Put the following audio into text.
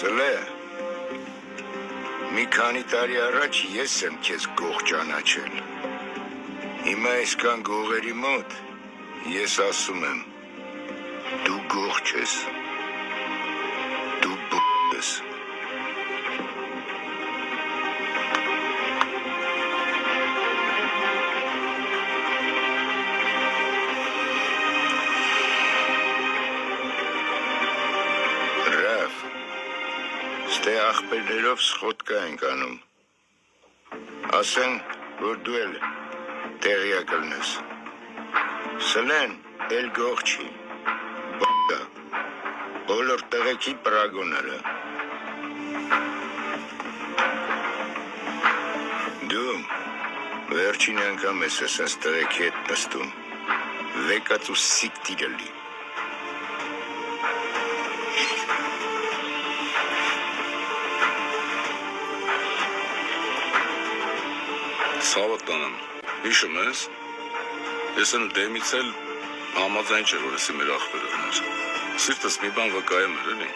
Սլե, մի քանի տարի առաջ ես եմ քեզ գող ճանաչել։ Հիմա այսքան գողերի մոտ ես ասում եմ, դու գող չես, դու ես։ Ստե աղբերներով սխոտկա ենք անում, ասեն, որ դու էլ տեղյակ ելնես, Սլեն էլ գող չի, բ***ա, բոլոր տեղեքի պրագոները, դու վերջին անգամ ես ասած տեղեքի հետ նստում, վեկած ու սիկ տիրելի, Սավոտ տանեմ, հիշում ես, ես են դեմից էլ համաձայն չէր, որ եսի մեր աղբերովներ, սիրտս մի բան վկայեմ էր էլի,